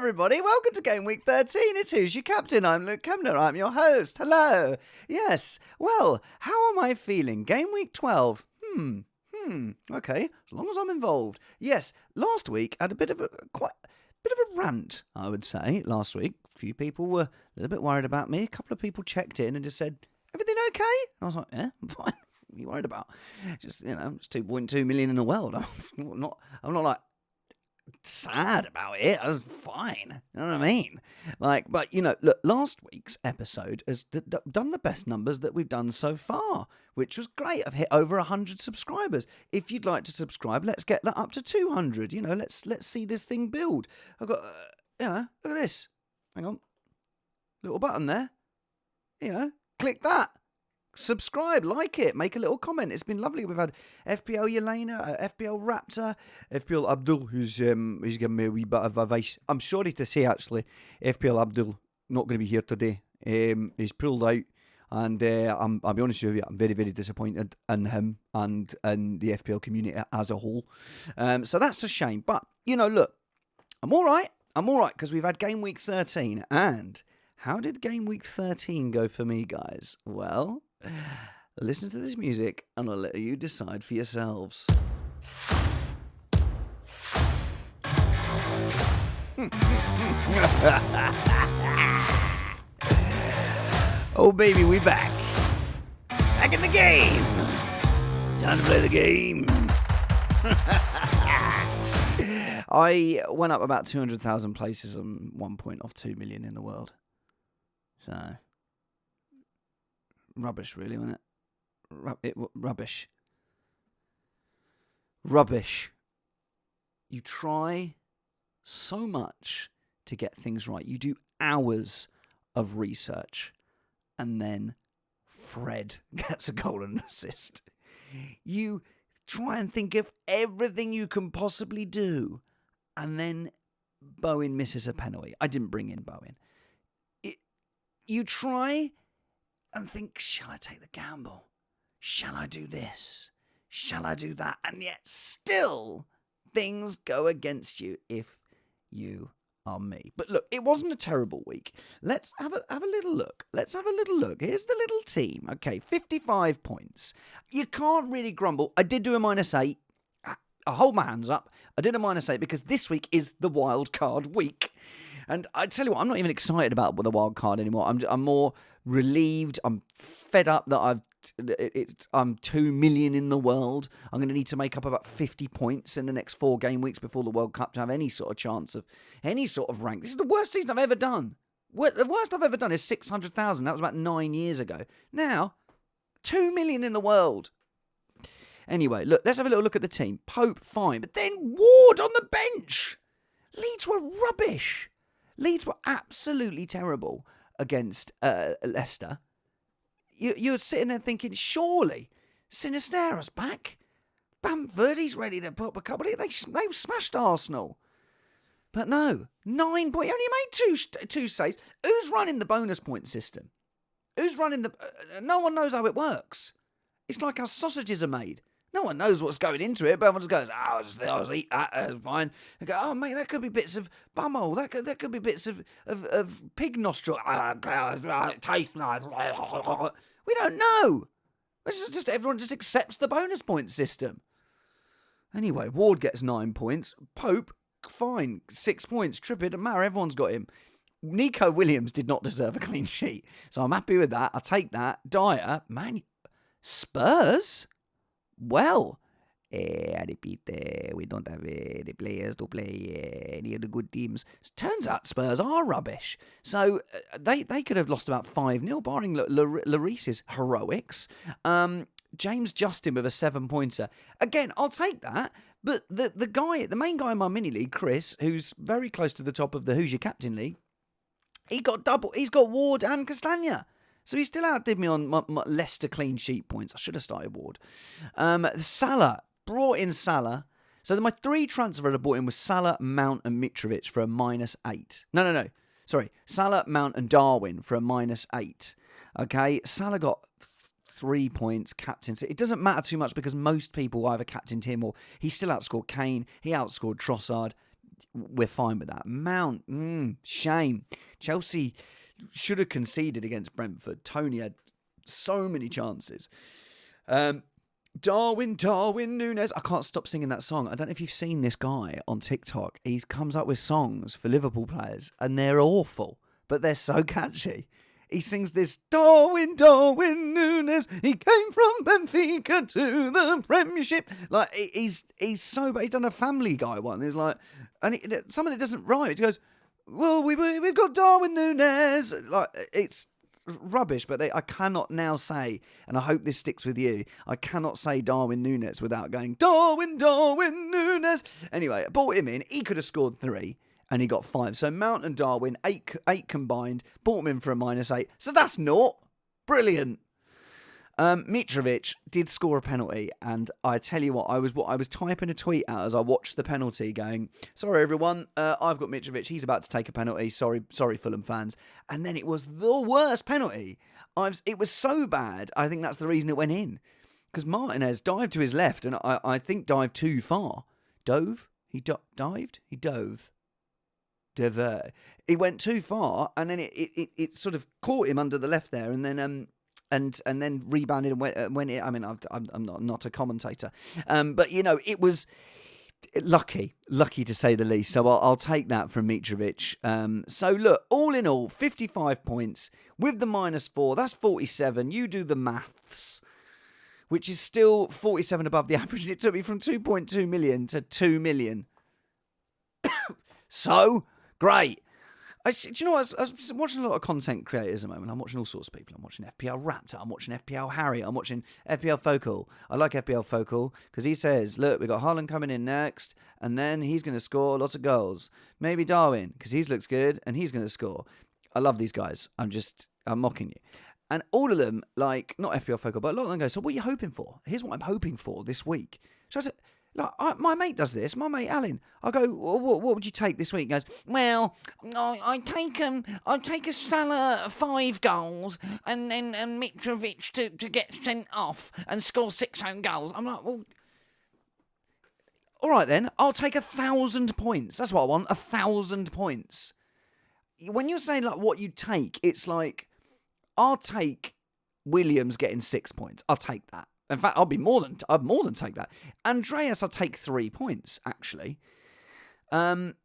everybody. Welcome to Game Week 13. It's Who's Your Captain? I'm Luke Kemner. I'm your host. Hello. Yes. Well, how am I feeling? Game Week 12. Okay. As long as I'm involved. Yes. Last week, I had a bit of a rant, I would say, last week. A few people were a little bit worried about me. A couple of people checked in and just said, everything okay? And I was like, yeah, I'm fine. What are you worried about? Just, it's 2.2 million in the world. I'm not like, sad about it. I was fine. You know what I mean? But look, last week's episode has done the best numbers that we've done so far, which was great. I've hit over 100 subscribers. If you'd like to subscribe, let's get that up to 200. Let's see this thing build. I've got, look at this. Hang on, little button there. Click that. Subscribe, like it, make a little comment. It's been lovely. We've had FPL Yelena, FPL Raptor, FPL Abdul, who's given me a wee bit of advice. I'm sorry to say, actually, FPL Abdul not going to be here today. He's pulled out, and I'll be honest with you, I'm very, very disappointed in him and in the FPL community as a whole. So that's a shame. But look, I'm all right. Because we've had Game Week 13, and how did Game Week 13 go for me, guys? Well, listen to this music and I'll let you decide for yourselves. Oh baby, we back. Back in the game. Time to play the game. I went up about 200,000 places on 1 point off 2 million in the world. So rubbish, really, wasn't it? Rubbish. You try so much to get things right. You do hours of research, and then Fred gets a goal and an assist. You try and think of everything you can possibly do, and then Bowen misses a penalty. I didn't bring in Bowen. You try and think, shall I take the gamble? Shall I do this? Shall I do that? And yet still things go against you if you are me. But look, it wasn't a terrible week. Let's have a little look. Here's the little team. Okay, 55 points. You can't really grumble. I did do a -8. I hold my hands up. I did a -8 because this week is the Wildcard week. And I tell you what, I'm not even excited about the wild card anymore. I'm more relieved. I'm fed up that I'm 2 million in the world. I'm going to need to make up about 50 points in the next 4 game weeks before the World Cup to have any sort of chance of any sort of rank. This is the worst season I've ever done. The worst I've ever done is 600,000. That was about 9 years ago. Now, 2 million in the world. Anyway, look, let's have a little look at the team. Pope, fine. But then Ward on the bench. Leeds were rubbish. Leeds were absolutely terrible against Leicester. You're sitting there thinking, surely Sinisterra's back. Bamford, he's ready to put up a couple. They smashed Arsenal. But no, 9 points. He only made two saves. Who's running the bonus point system? Who's running the... no one knows how it works. It's like how sausages are made. No one knows what's going into it, but everyone just goes, I'll just eat that, that's fine. They go, oh, mate, that could be bits of bumhole. That could be bits of pig nostril. Taste nice. We don't know. It's just everyone just accepts the bonus point system. Anyway, Ward gets 9 points. Pope, fine, 6 points. Trippier, Mara, everyone's got him. Nico Williams did not deserve a clean sheet, so I'm happy with that. I'll take that. Dyer, man, Spurs? Well, I repeat, we don't have the players to play any of the good teams. Turns out Spurs are rubbish. So they could have lost about 5-0, barring Lloris's heroics. James Justin with a 7-pointer. Again, I'll take that. But the main guy in my mini league, Chris, who's very close to the top of the Who's Your Captain league, he's got Ward and Castagna. So he still outdid me on my Leicester clean sheet points. I should have started Ward. Salah. Brought in Salah. So my 3 transfers I brought in was Salah, Mount and Mitrovic for a -8. No. Sorry. Salah, Mount and Darwin for a -8. Okay. Salah got 3 points, captain. So it doesn't matter too much because most people either captained him or he still outscored Kane. He outscored Trossard. we're fine with that. Mount, shame. Chelsea should have conceded against Brentford. Tony had so many chances. Darwin Núñez. I can't stop singing that song. I don't know if you've seen this guy on TikTok. He comes up with songs for Liverpool players, and they're awful, but they're so catchy. He sings this, Darwin Núñez. He came from Benfica to the Premiership. Like, he's so bad. He's done a Family Guy one. He's like, and something that doesn't rhyme. It goes, well, we've got Darwin Núñez. Like, it's rubbish, but I cannot now say, and I hope this sticks with you, I cannot say Darwin Núñez without going, Darwin Núñez. Anyway, I brought him in. He could have scored 3. And he got 5. So Mount and Darwin, 8 combined, bought him in for a -8. So that's 0. Brilliant. Mitrovic did score a penalty, and I tell you what, I was typing a tweet out as I watched the penalty, going, sorry everyone, I've got Mitrovic, he's about to take a penalty, sorry Fulham fans. And then it was the worst penalty. It was so bad, I think that's the reason it went in. Because Martinez dived to his left, and I think dived too far. Dove? He dived? He dove. He went too far, and then it sort of caught him under the left there, and then and then rebounded and went it. I mean, I'm not a commentator, but you know, it was lucky to say the least. So I'll take that from Mitrovic. So look, all in all, 55 points with the -4. That's 47. You do the maths, which is still 47 above the average. It took me from 2.2 million to 2 million. So. Great. Do you know what? I was watching a lot of content creators at the moment. I'm watching all sorts of people. I'm watching FPL Raptor. I'm watching FPL Harry. I'm watching FPL Focal. I like FPL Focal because he says, look, we've got Haaland coming in next, and then he's going to score lots of goals. Maybe Darwin, because he looks good, and he's going to score. I love these guys. I'm mocking you. And all of them, like, not FPL Focal, but a lot of them go, so what are you hoping for? Here's what I'm hoping for this week. So I said, like, my mate does this. My mate Alan. I go, what would you take this week? He goes, well, I take a Salah 5 goals, and then Mitrovic to get sent off and score 6 own goals. I'm like, well, all right then. I'll take 1,000 points. That's what I want. 1,000 points. When you're saying like what you take, it's like, I'll take Williams getting 6 points. I'll take that. In fact, I'd more than take that. Andreas, I'll take 3 points, actually. Grob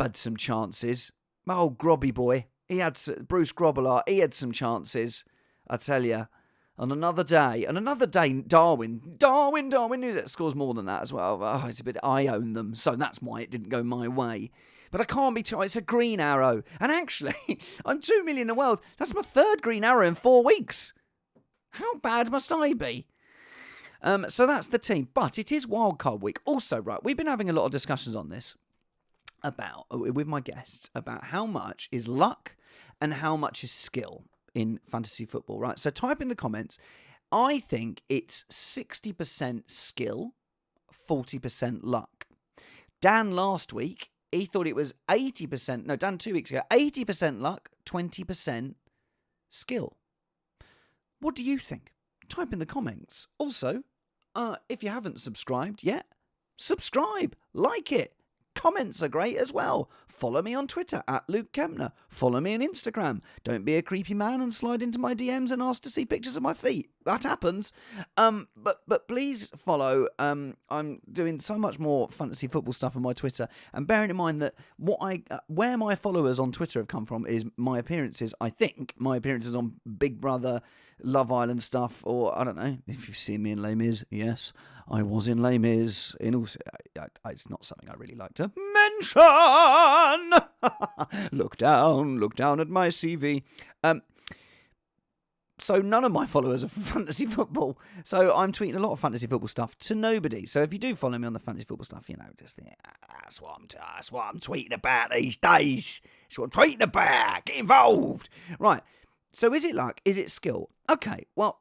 had some chances. My old Grobby boy. Bruce Grobbelaar, he had some chances, I tell you. On another day, Darwin Núñez scores more than that as well. Oh, it's a bit, I own them, so that's why it didn't go my way. But I can't be it's a green arrow. And actually, I'm 2 million in the world. That's my 3rd green arrow in 4 weeks. How bad must I be? So that's the team. But it is wildcard week. Also, right, we've been having a lot of discussions on this with my guests about how much is luck and how much is skill in fantasy football, right? So type in the comments. I think it's 60% skill, 40% luck. Dan last week, he thought it was 80%. No, Dan 2 weeks ago, 80% luck, 20% skill. What do you think? Type in the comments. Also, if you haven't subscribed yet, subscribe, like it. Comments are great as well. Follow me on Twitter @LukeKempner. Follow me on Instagram. Don't be a creepy man and slide into my DMs and ask to see pictures of my feet. That happens. But please follow. I'm doing so much more fantasy football stuff on my Twitter. And bearing in mind that where my followers on Twitter have come from is my appearances. I think my appearances on Big Brother, Love Island stuff, or I don't know if you've seen me in Les Mis. Yes, I was in Les Mis. It's not something I really like to mention. Look down at my CV. So none of my followers are from fantasy football. So I'm tweeting a lot of fantasy football stuff to nobody. So if you do follow me on the fantasy football stuff, you know, just think, that's what I'm tweeting about these days. That's what I'm tweeting about. Get involved. Right. So is it luck? Is it skill? Okay, well,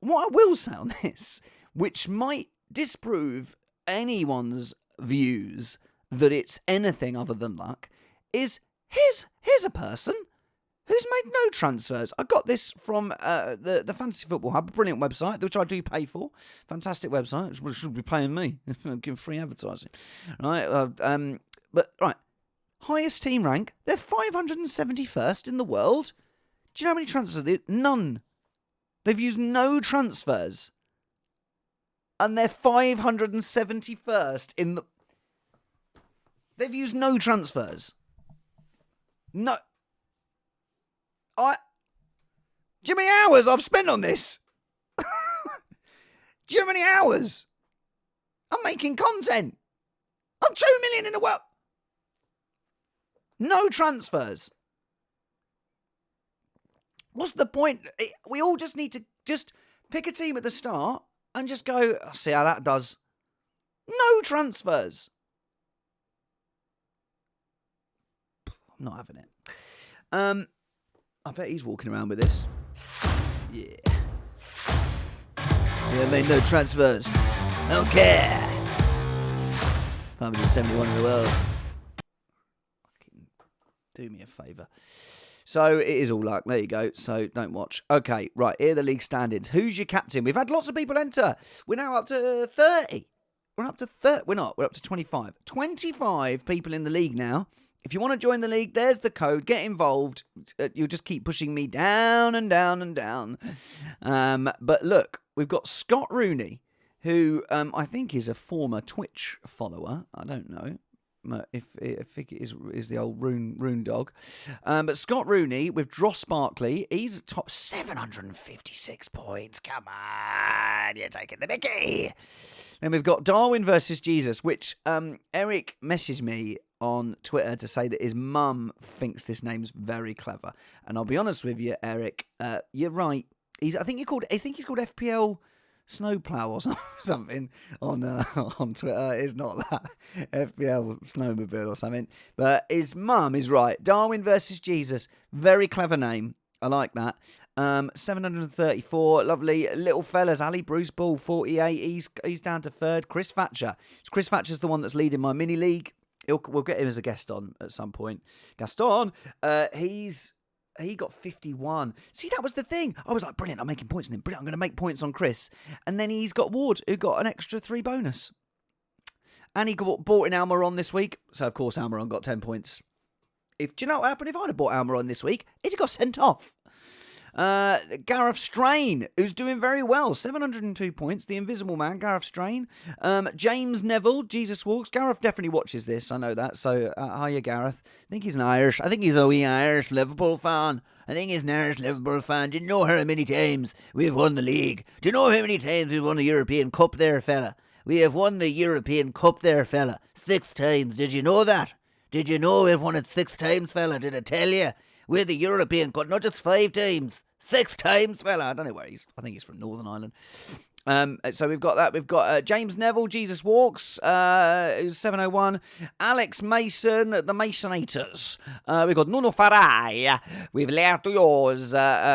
what I will say on this, which might disprove anyone's views that it's anything other than luck, is here's a person Who's made no transfers? I got this from the Fantasy Football Hub, a brilliant website, which I do pay for. Fantastic website, which should be paying me. Give free advertising. Right, but, right, highest team rank, they're 571st in the world. Do you know how many transfers they did? None. They've used no transfers. And they're 571st in the... They've used no transfers. No... Do you know how many hours I've spent on this? Do you know how many hours? I'm making content. I'm 2 million in the world. No transfers. What's the point? We all just need to just pick a team at the start and just go, see how that does. No transfers. I'm not having it. I bet he's walking around with this. Yeah. Yeah, made no transfers. Don't care. 571 in the world. Fucking do me a favour. So it is all luck. There you go. So don't watch. Okay, right. Here are the league standings. Who's your captain? We've had lots of people enter. We're now up to 30. We're up to 30. We're not. We're up to 25. 25 people in the league now. If you want to join the league, there's the code. Get involved. You'll just keep pushing me down and down and down. But look, we've got Scott Rooney, who I think is a former Twitch follower. I don't know if it is the old Rune dog. But Scott Rooney with Dross Barkley, he's at top 756 points. Come on, you're taking the mickey. Then we've got Darwin versus Jesus, which Eric messaged me on Twitter to say that his mum thinks this name's very clever. And I'll be honest with you, Eric, you're right. I think he's called FPL Snowplow or something on Twitter. It's not that. FPL Snowmobile or something. But his mum is right. Darwin versus Jesus. Very clever name. I like that. 734, lovely little fellas. Ali Bruce Ball, 48. He's down to third. Chris Thatcher. Chris Thatcher's the one that's leading my mini league. We'll get him as a guest on at some point. Gaston, he got 51. See, that was the thing. I was like, brilliant, I'm making points on him. Brilliant, I'm going to make points on Chris. And then he's got Ward, who got an extra 3 bonus. And he bought in Almiron this week. So, of course, Almiron got 10 points. Do you know what happened if I'd have bought Almiron this week? He'd got sent off. Gareth Strain, who's doing very well, 702 points. The Invisible Man, Gareth Strain. James Neville, Jesus Walks. Gareth definitely watches this, I know that. So, hiya, Gareth. I think he's a wee Irish Liverpool fan. Do you know how many times we've won the league? Do you know how many times we've won the European Cup there, fella? We have won the European Cup there, fella. 6 times. Did you know that? Did you know we've won it 6 times, fella? Did I tell you? We're the European Cup, not just 5 times. 6 times, fella. I don't know where he's. I think he's from Northern Ireland. So we've got that. We've got James Neville, Jesus Walks, who's 701. Alex Mason, the Masonators. We've got Nuno Farai. We've Leato Yours,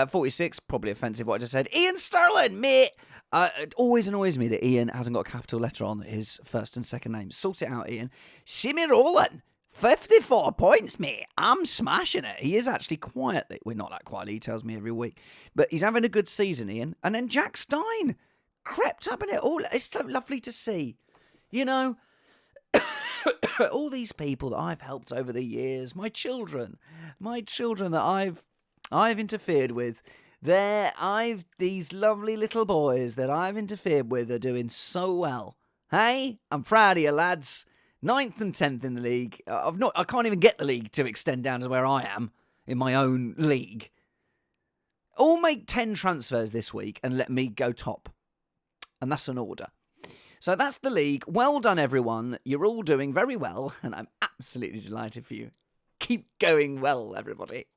46. Probably offensive what I just said. Ian Sterling, mate. It always annoys me that Ian hasn't got a capital letter on his first and second name. Sort it out, Ian. Shimmy Roland. 54 points, mate. I'm smashing it. He is actually quietly. We're not that quietly. He tells me every week. But he's having a good season, Ian. And then Jack Stein crept up in it all. It's so lovely to see. You know, all these people that I've helped over the years, my children that I've interfered with, these lovely little boys that I've interfered with are doing so well. Hey, I'm proud of you, lads. 9th and 10th in the league. I can't even get the league to extend down to where I am in my own league. All make 10 transfers this week and let me go top. And that's an order. So that's the league. Well done, everyone. You're all doing very well, and I'm absolutely delighted for you. Keep going well, everybody.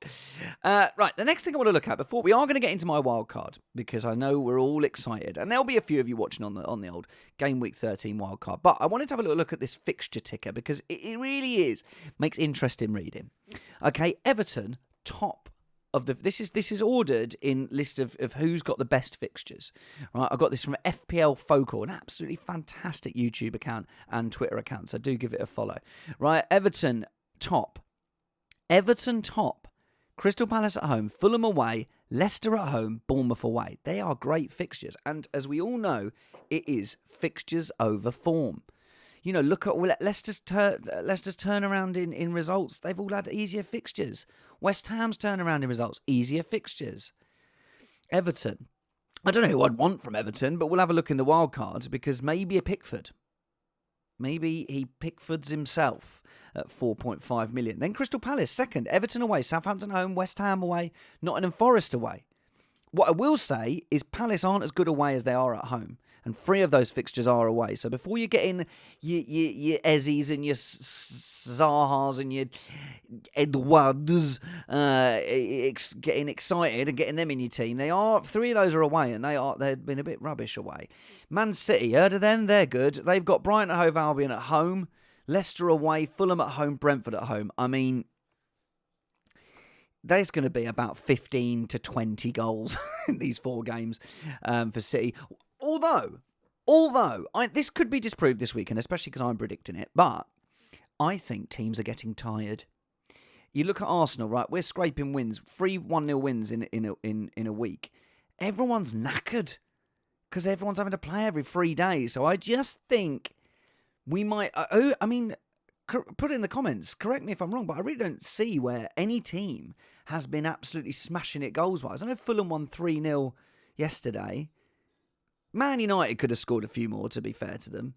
Right, the next thing I want to look at before we are going to get into my wildcard, because I know we're all excited, and there'll be a few of you watching on the old Game Week 13 wildcard. But I wanted to have a little look at this fixture ticker because it really makes interesting reading. Okay, Everton top of the. This is ordered in list of who's got the best fixtures. Right, I got this from FPL Focal, an absolutely fantastic YouTube account and Twitter account. So do give it a follow. Right, Everton top. Crystal Palace at home, Fulham away, Leicester at home, Bournemouth away. They are great fixtures. And as we all know, it is fixtures over form. You know, look at Leicester's turnaround in results. They've all had easier fixtures. West Ham's turnaround in results, easier fixtures. Everton. I don't know who I'd want from Everton, but we'll have a look in the wildcard because maybe a Pickford. Maybe he Pickfords himself at 4.5 million. Then Crystal Palace, second. Everton away, Southampton home, West Ham away, Nottingham Forest away. What I will say is Palace aren't as good away as they are at home. And 3 of those fixtures are away. So before you get in your Ezzies and your Zahas and your Edwards getting excited and getting them in your team, 3 of those are away and they've been a bit rubbish away. Man City, heard of them? They're good. They've got Brighton at home, Albion at home, Leicester away, Fulham at home, Brentford at home. I mean, there's going to be about 15 to 20 goals in these 4 games for City. Although this could be disproved this weekend, especially because I'm predicting it, but I think teams are getting tired. You look at Arsenal, right? We're scraping wins, 3 1-0 wins in a week. Everyone's knackered because everyone's having to play every 3 days. So I just think we might. Put it in the comments. Correct me if I'm wrong, but I really don't see where any team has been absolutely smashing it goals-wise. I know Fulham won 3-0 yesterday. Man United could have scored a few more, to be fair to them.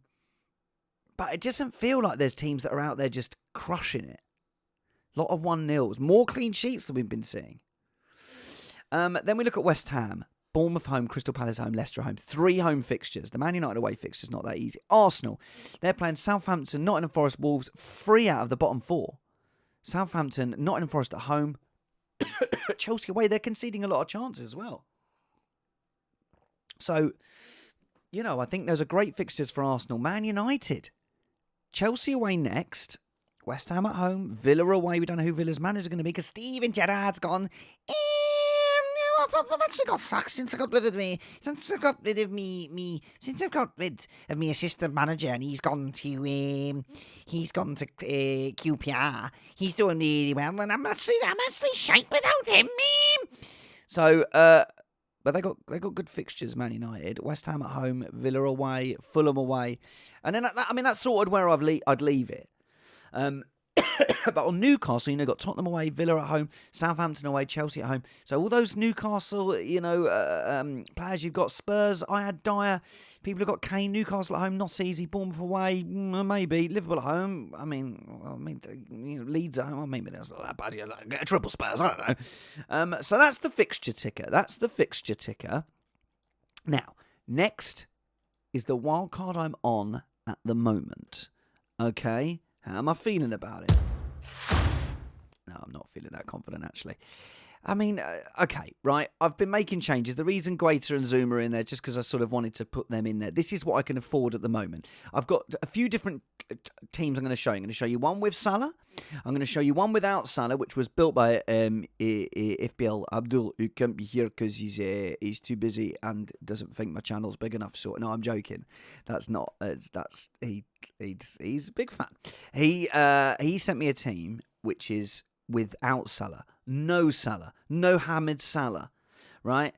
But it doesn't feel like there's teams that are out there just crushing it. A lot of 1-0s. More clean sheets than we've been seeing. Then we look at West Ham. Bournemouth home, Crystal Palace home, Leicester home. 3 home fixtures. The Man United away fixture's not that easy. Arsenal, they're playing Southampton, Nottingham Forest, Wolves. 3 out of the bottom 4. Southampton, Nottingham Forest at home. Chelsea away, they're conceding a lot of chances as well. So, you know, I think those are great fixtures for Arsenal. Man United. Chelsea away next. West Ham at home. Villa away. We don't know who Villa's manager is going to be because Steven Gerrard's gone. I've actually got sacked since I got rid of me. Since I got rid of me assistant manager, and he's gone to QPR. He's doing really well, and I'm actually shite without him. So, but they got good fixtures. Man United, West Ham at home, Villa away, Fulham away, and then that's sort of where I'd leave it. But on Newcastle, you know, got Tottenham away, Villa at home, Southampton away, Chelsea at home. So all those Newcastle, you know, players you've got Spurs, I had Dyer, people have got Kane, Newcastle at home, not easy, Bournemouth away, maybe, Liverpool at home. I mean, you know, Leeds at home, well, maybe that's not that bad. Get a triple Spurs, I don't know. So that's the fixture ticker. Now, next is the wild card I'm on at the moment. Okay. How am I feeling about it? No, I'm not feeling that confident, actually. I mean, okay, right. I've been making changes. The reason Guaita and Zoom are in there just because I sort of wanted to put them in there. This is what I can afford at the moment. I've got a few different teams I'm going to show you. I'm going to show you one with Salah. I'm going to show you one without Salah, which was built by FBL Abdul, who can't be here because he's too busy and doesn't think my channel's big enough. So no, I'm joking. He's a big fan. He sent me a team which is without Salah. No Salah. No Hamid Salah. Right?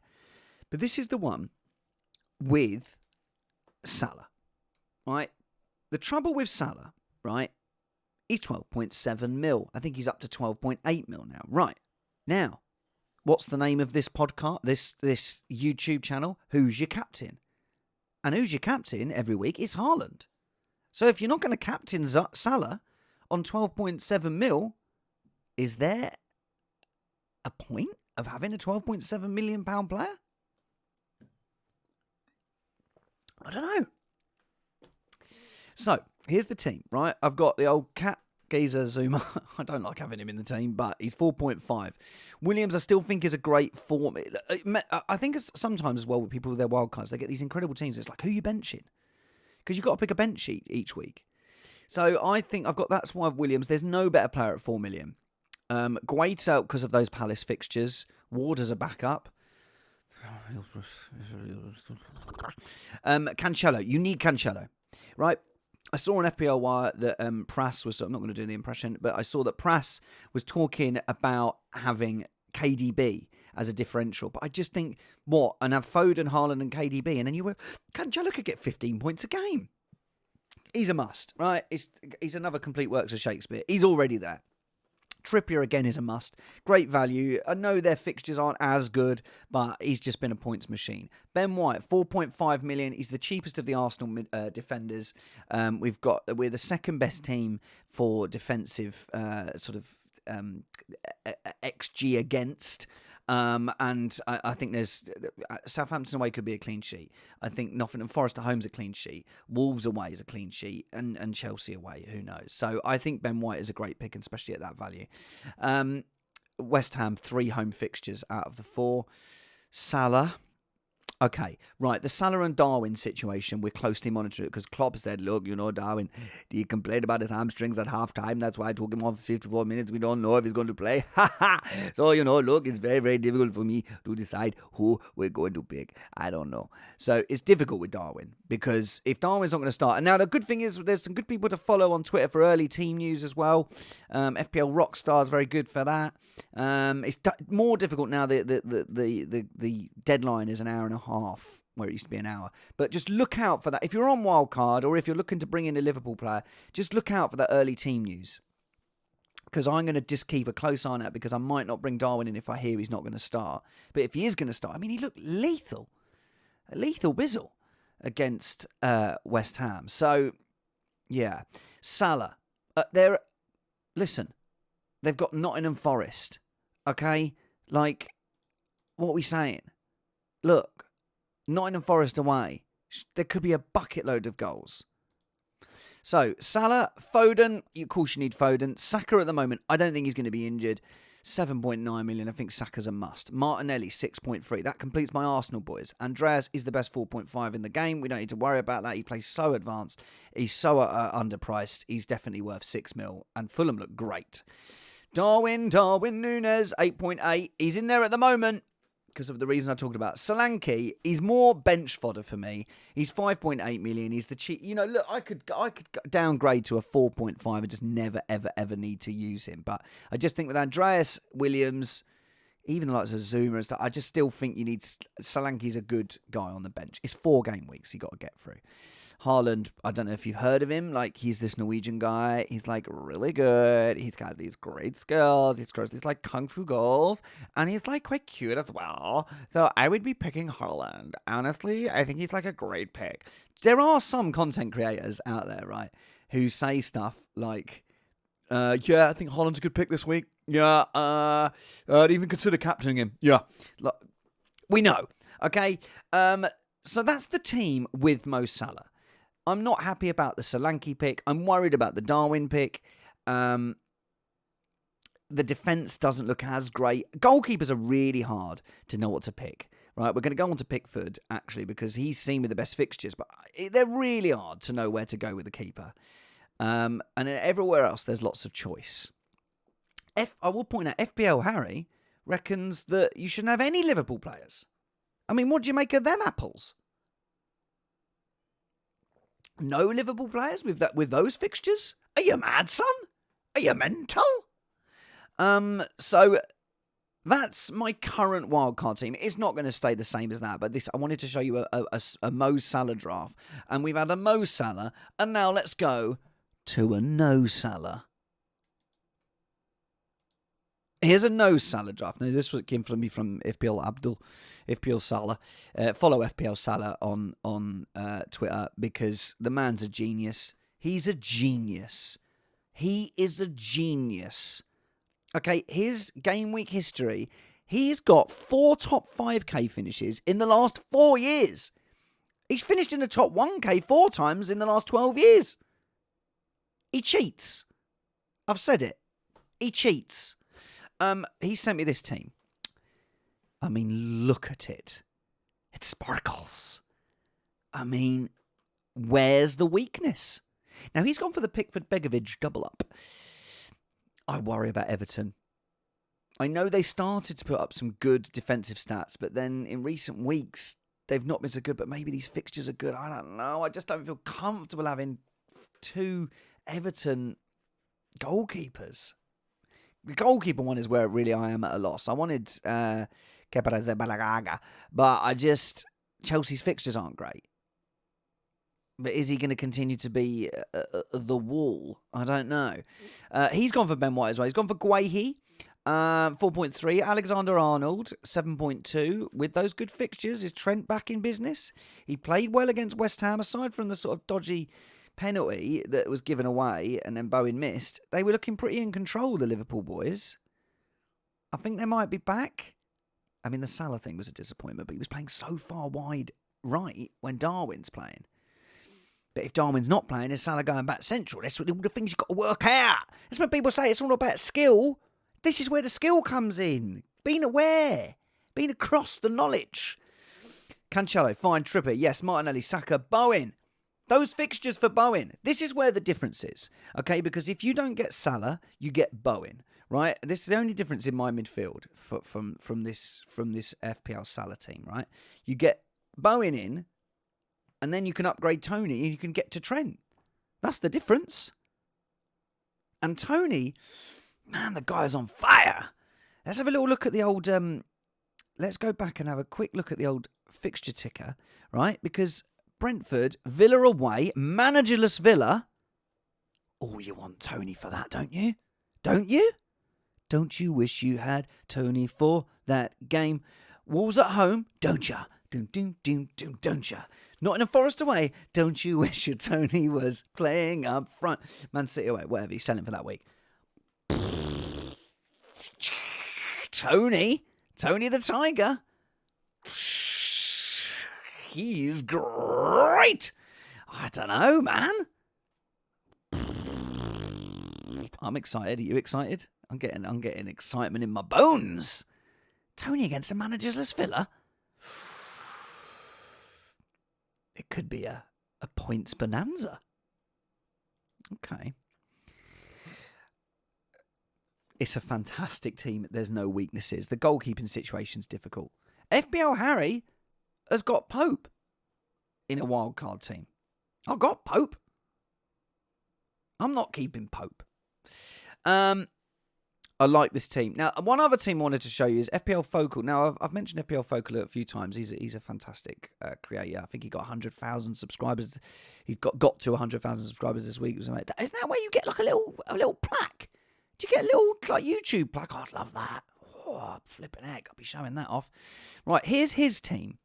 But this is the one with Salah. Right? The trouble with Salah, right, is 12.7 mil. I think he's up to 12.8 mil now. Right. Now, what's the name of this podcast, this YouTube channel? Who's Your Captain? And who's your captain every week is Haaland. So if you're not going to captain Salah on 12.7 mil, is there a point of having a 12.7 million pound player? I don't know. So, here's the team, right? I've got the old cat geezer Zuma. I don't like having him in the team, but he's 4.5. Williams, I still think is a great form. I think it's sometimes as well with people with their wild cards, they get these incredible teams. It's like, who are you benching? Because you've got to pick a bench sheet each week. So I think that's why Williams, there's no better player at 4 million. Guaita, because of those Palace fixtures. Ward as a backup. Cancelo. You need Cancelo, right? I saw on FPL Wire that Prass was, I'm not going to do the impression, but I saw that Prass was talking about having KDB as a differential. But I just think, what? And have Foden, Haaland and KDB. And then Cancelo could get 15 points a game. He's a must, right? He's another complete works of Shakespeare. He's already there. Trippier again is a must. Great value. I know their fixtures aren't as good, but he's just been a points machine. Ben White, 4.5 million. He's the cheapest of the Arsenal defenders. We're the second best team for defensive XG against. And I think there's Southampton away could be a clean sheet. I think Nottingham Forest at home's a clean sheet. Wolves away is a clean sheet, and Chelsea away, who knows? So I think Ben White is a great pick, and especially at that value. West Ham 3 home fixtures out of the 4. Salah. Okay, right. The Salah and Darwin situation, we're closely monitoring it because Klopp said, look, Darwin, he complained about his hamstrings at half-time. That's why I took him on for 54 minutes. We don't know if he's going to play. So, look, it's very, very difficult for me to decide who we're going to pick. I don't know. So it's difficult with Darwin because if Darwin's not going to start. And now the good thing is there's some good people to follow on Twitter for early team news as well. FPL Rockstar is very good for that. It's more difficult now. The deadline is an hour and a half, where it used to be an hour. But just look out for that. If you're on Wildcard or if you're looking to bring in a Liverpool player, just look out for that early team news. Because I'm going to just keep a close eye on that because I might not bring Darwin in if I hear he's not going to start. But if he is going to start, he looked lethal. A lethal bizzle against West Ham. So, yeah. Salah. Listen, they've got Nottingham Forest. Okay? What are we saying? Look, Nottingham Forest away. There could be a bucket load of goals. So, Salah, Foden, of course you need Foden. Saka at the moment, I don't think he's going to be injured. 7.9 million, I think Saka's a must. Martinelli, 6.3. That completes my Arsenal boys. Andreas is the best 4.5 in the game. We don't need to worry about that. He plays so advanced. He's so underpriced. He's definitely worth 6 mil. And Fulham look great. Darwin Núñez, 8.8. He's in there at the moment because of the reason I talked about. Solanke, he's more bench fodder for me. He's 5.8 million. He's the cheap. Look, I could downgrade to a 4.5 and just never, ever, ever need to use him. But I just think with Andreas Williams, even like Zuma and stuff, I just still think you need Solanke's a good guy on the bench. It's 4 game weeks you got to get through. Haaland, I don't know if you've heard of him. He's this Norwegian guy. He's really good. He's got these great skills. He scores these kung fu goals, and he's quite cute as well. So I would be picking Haaland. Honestly, I think he's a great pick. There are some content creators out there, right, who say stuff like, "Yeah, I think Haaland's a good pick this week. Yeah, I'd even consider captaining him. Yeah, we know. Okay, so that's the team with Mo Salah. I'm not happy about the Solanke pick. I'm worried about the Darwin pick. The defence doesn't look as great. Goalkeepers are really hard to know what to pick. Right, we're going to go on to Pickford, actually, because he's seen with the best fixtures, but they're really hard to know where to go with the keeper. And everywhere else, there's lots of choice. I will point out, FPL Harry reckons that you shouldn't have any Liverpool players. What do you make of them apples? No Liverpool players with those fixtures? Are you mad, son? Are you mental? So that's my current wildcard team. It's not going to stay the same as that, but I wanted to show you a Mo Salah draft. And we've had a Mo Salah, and now let's go to a no Salah. Here's a no Salah draft. Now, this came from me from FPL Abdul, FPL Salah. Follow FPL Salah on Twitter because the man's a genius. He's a genius. He is a genius. Okay, his game week history, he's got 4 top 5k finishes in the last 4 years. He's finished in the top 1k 4 times in the last 12 years. He cheats. I've said it. He cheats. He sent me this team. Look at it. It sparkles. Where's the weakness? Now, he's gone for the Pickford Begovic double up. I worry about Everton. I know they started to put up some good defensive stats, but then in recent weeks, they've not been so good, but maybe these fixtures are good. I don't know. I just don't feel comfortable having two Everton goalkeepers. The goalkeeper one is where really I am at a loss. I wanted Keparas de Balagaga, but Chelsea's fixtures aren't great. But is he going to continue to be the wall? I don't know. He's gone for Ben White as well. He's gone for Guehi, 4.3. Alexander-Arnold, 7.2. With those good fixtures, is Trent back in business? He played well against West Ham, aside from the sort of dodgy penalty that was given away and then Bowen missed. They were looking pretty in control, the Liverpool boys. I think they might be back. I mean, the Salah thing was a disappointment, but he was playing so far wide right when Darwin's playing. But if Darwin's not playing, is Salah going back central? That's all the things you've got to work out. That's when people say it's all about skill. This is where the skill comes in. Being aware. Being across the knowledge. Cancelo, fine. Trippier, yes. Martinelli, Saka, Bowen. Those fixtures for Bowen. This is where the difference is. Okay, because if you don't get Salah, you get Bowen. Right? This is the only difference in my midfield from this FPL Salah team, right? You get Bowen in, and then you can upgrade Tony and you can get to Trent. That's the difference. And Tony, man, the guy's on fire. Let's have a little look at the old... let's go back and have a quick look at the old fixture ticker, right? Because Brentford, Villa away, managerless Villa. Oh, you want Tony for that, don't you? Don't you? Don't you wish you had Tony for that game? Wolves at home, don't ya? Don't ya? Nottingham Forest away, don't you wish your Tony was playing up front? Man City away, whatever, he's selling for that week. Tony the Tiger. He's great. I don't know, man. I'm excited. Are you excited? I'm getting excitement in my bones. Tony against a managerless Villa. It could be a points bonanza. Okay. It's a fantastic team. There's no weaknesses. The goalkeeping situation's difficult. FBL Harry has got Pope in a wildcard team. I've got Pope. I'm not keeping Pope. I like this team. Now, one other team I wanted to show you is FPL Focal. Now, I've mentioned FPL Focal a few times. He's a fantastic creator. I think he got 100,000 subscribers. He's got to 100,000 subscribers this week. Isn't that where you get like a little plaque? Do you get a little like YouTube plaque? Oh, I'd love that. Oh, flipping heck. I'll be showing that off. Right, here's his team.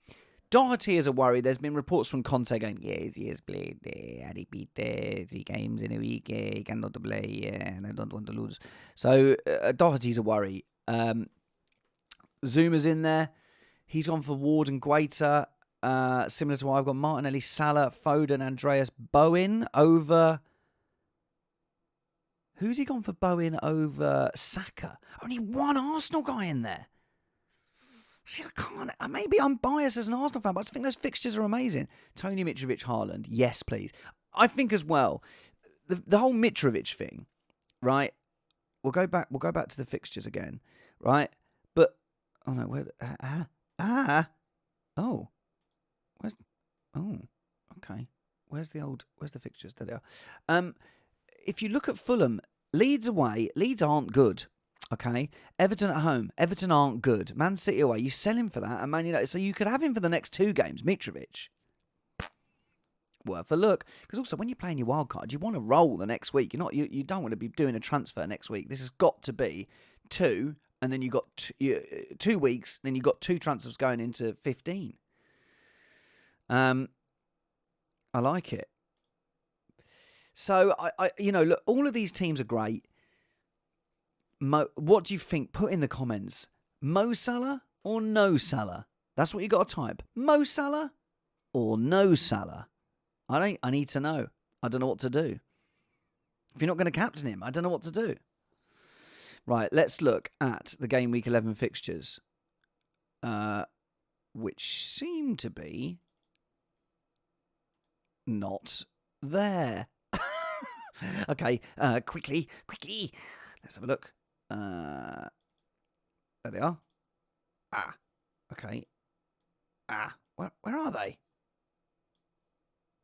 Doherty is a worry. There's been reports from Conte going, yes, he has played and he beat 3 games in a week. He cannot play and I don't want to lose. So Doherty's a worry. Zuma's in there. He's gone for Ward and Guaita. Similar to what I've got Martinelli, Salah, Foden, Andreas, Bowen over... Who's he gone for Bowen over Saka? Only one Arsenal guy in there. See, I can't. Maybe I'm biased as an Arsenal fan, but I just think those fixtures are amazing. Tony Mitrovic, Haaland, yes, please. I think as well, the whole Mitrovic thing, right? We'll go back to the fixtures again, right? But oh no, where? Okay. Where's the fixtures? There they are. If you look at Fulham, Leeds away, Leeds aren't good. Okay, Everton at home, Everton aren't good. Man City away, you sell him for that, and Man United, so you could have him for the next 2 games. Mitrovic, worth a look. Because also, when you're playing your wild card, you want to roll the next week. You don't want to be doing a transfer next week. This has got to be 2, and then you got 2 weeks. Then you got 2 transfers going into 15. I like it. So I look, all of these teams are great. What do you think? Put in the comments. Mo Salah or no Salah? That's what you got to type. Mo Salah or no Salah? I need to know. I don't know what to do. If you're not going to captain him, I don't know what to do. Right, let's look at the game week 11 fixtures, which seem to be not there. Okay, quickly. Let's have a look. There they are. Okay. Where are they?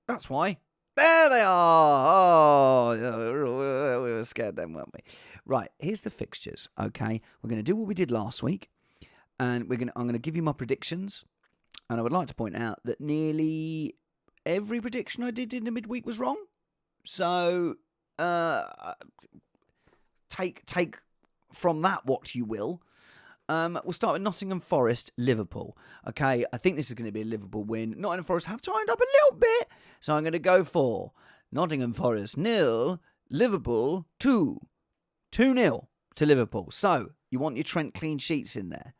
That's why. There they are. Oh, we were scared then, weren't we? Right, here's the fixtures, okay? We're going to do what we did last week, and I'm going to give you my predictions, and I would like to point out that nearly every prediction I did in the midweek was wrong. So, take from that what you will. We'll start with Nottingham Forest, Liverpool. Okay, I think this is going to be a Liverpool win. Nottingham Forest have tightened up a little bit, so I'm going to go for Nottingham Forest 0, Liverpool 2. 2-0 to Liverpool. So, you want your Trent clean sheets in there.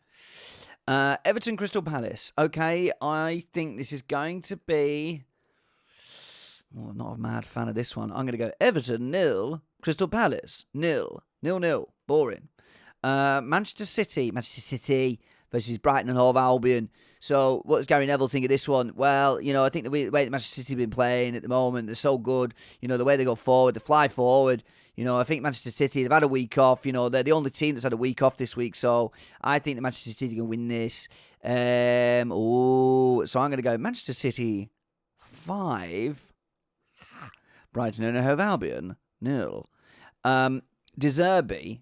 Everton Crystal Palace. Okay, I think this is going to be... Well, I'm not a mad fan of this one. I'm going to go Everton 0, Crystal Palace 0. 0-0. Boring. Manchester City versus Brighton and Hove Albion. So, what does Gary Neville think of this one? Well, I think the way Manchester City have been playing at the moment, they're so good. The way they go forward, they fly forward. I think Manchester City, they've had a week off. They're the only team that's had a week off this week. So, I think that Manchester City can win this. So I'm going to go Manchester City 5, Brighton and Hove Albion 0. De Zerbi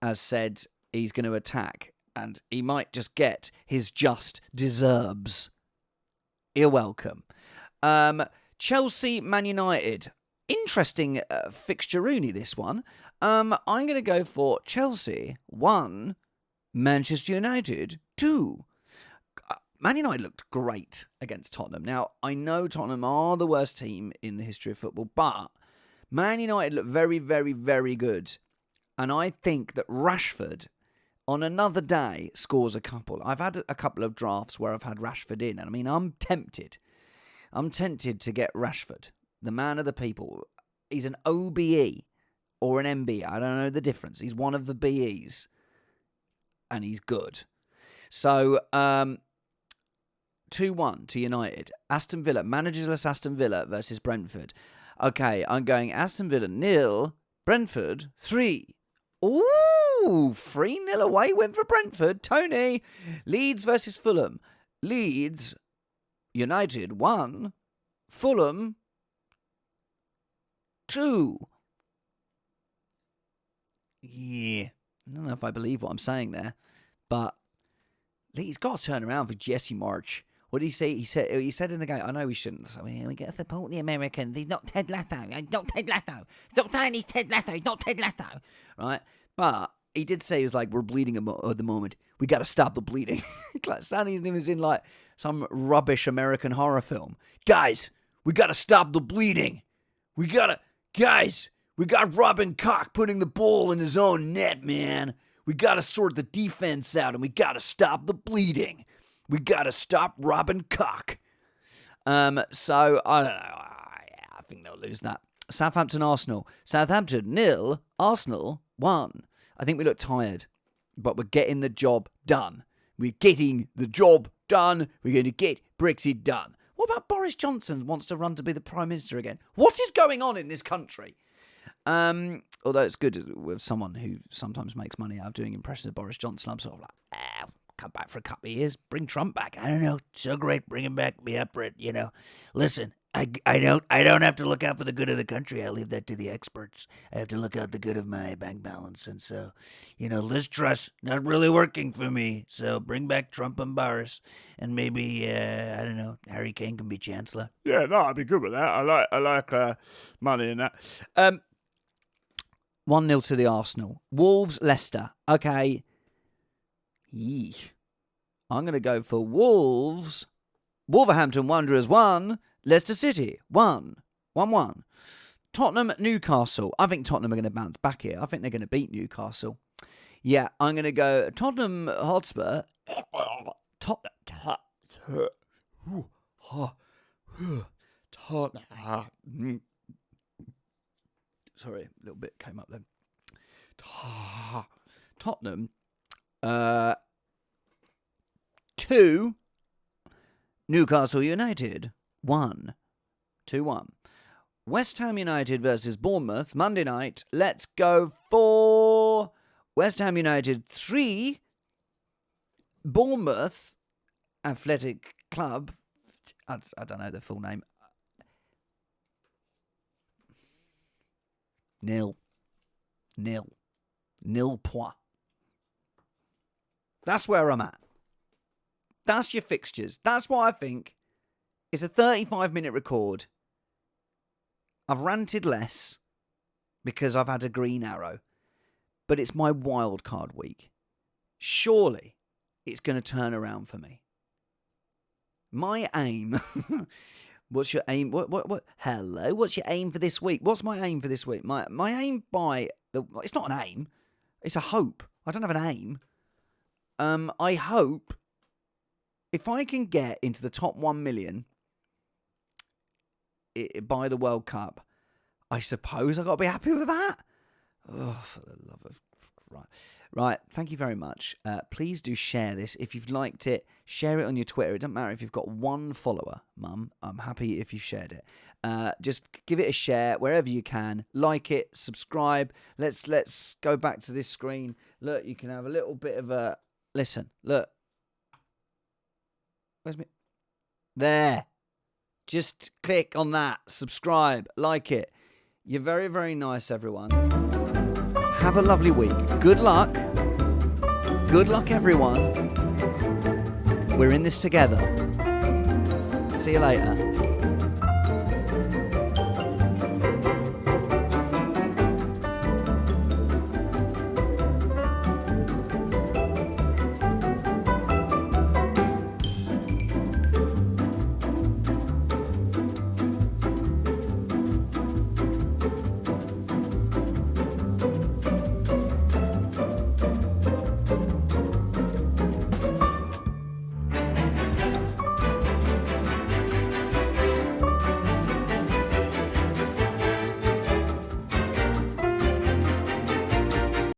has said he's going to attack, and he might just get his just deserves. You're welcome. Chelsea, Man United. Interesting fixture-rooney, this one. I'm going to go for Chelsea 1, Manchester United 2. Man United looked great against Tottenham. Now, I know Tottenham are the worst team in the history of football, but Man United looked very, very, very good. And I think that Rashford, on another day, scores a couple. I've had a couple of drafts where I've had Rashford in. And I mean, I'm tempted. I'm tempted to get Rashford, the man of the people. He's an OBE or an MBE. I don't know the difference. He's one of the BEs. And he's good. So, 2-1 to United. Aston Villa, managerless Aston Villa versus Brentford. Okay, I'm going Aston Villa 0, Brentford 3. Ooh, 3-0 away win for Brentford. Tony. Leeds versus Fulham. Leeds United 1, Fulham 2. Yeah, I don't know if I believe what I'm saying there, but Leeds got to turn around for Jesse March. What did he say? He said in the game, I know we shouldn't. So we get to support the Americans. He's not Ted Lasso. He's not Ted Lasso. Stop saying he's Ted Lasso. He's not Ted Lasso. Right? But he did say, he was like, we're bleeding at the moment. We got to stop the bleeding. Like sounding as in like some rubbish American horror film. Guys, we got to stop the bleeding. We got Robin Koch putting the ball in his own net, man. We got to sort the defense out and we got to stop the bleeding. We got to stop Robin Koch. So, I don't know. I think they'll lose that. Southampton, Arsenal. Southampton 0, Arsenal 1. I think we look tired, but we're getting the job done. We're getting the job done. We're going to get Brexit done. What about Boris Johnson wants to run to be the Prime Minister again? What is going on in this country? Although it's good with someone who sometimes makes money out of doing impressions of Boris Johnson, I'm sort of like, come back for a couple of years, bring Trump back. I don't know, so great, bring him back, be up for it, Listen, I don't have to look out for the good of the country. I leave that to the experts. I have to look out the good of my bank balance. And so, Liz Truss, not really working for me. So bring back Trump and Boris. And maybe, I don't know, Harry Kane can be Chancellor. Yeah, no, I'd be good with that. I like money in that. 1-0 to the Arsenal. Wolves, Leicester. Okay. I'm going to go for Wolves. Wolverhampton Wanderers 1. Leicester City 1. 1-1. Tottenham, Newcastle. I think Tottenham are going to bounce back here. I think they're going to beat Newcastle. Yeah, I'm going to go Tottenham Hotspur. Sorry, a little bit came up then. Tottenham 2. Newcastle United 1. 2-1. West Ham United versus Bournemouth Monday night. Let's go for West Ham United 3. Bournemouth Athletic Club. I don't know the full name. Nil point. That's where I'm at. That's your fixtures. That's what I think. It's a 35-minute record. I've ranted less because I've had a green arrow. But it's my wildcard week. Surely it's going to turn around for me. My aim... What's your aim? What? Hello, what's your aim for this week? What's my aim for this week? My aim it's not an aim. It's a hope. I don't have an aim. I hope if I can get into the top 1 million by the World Cup, I suppose I've got to be happy with that. Oh, for the love of... Right, thank you very much. Please do share this. If you've liked it, share it on your Twitter. It doesn't matter if you've got one follower, Mum. I'm happy if you've shared it. Just give it a share wherever you can. Like it, subscribe. Let's go back to this screen. Look, you can have a little bit of a... Listen, look. Where's me? There. Just click on that. Subscribe. Like it. You're very, very nice, everyone. Have a lovely week. Good luck. Good luck, everyone. We're in this together. See you later.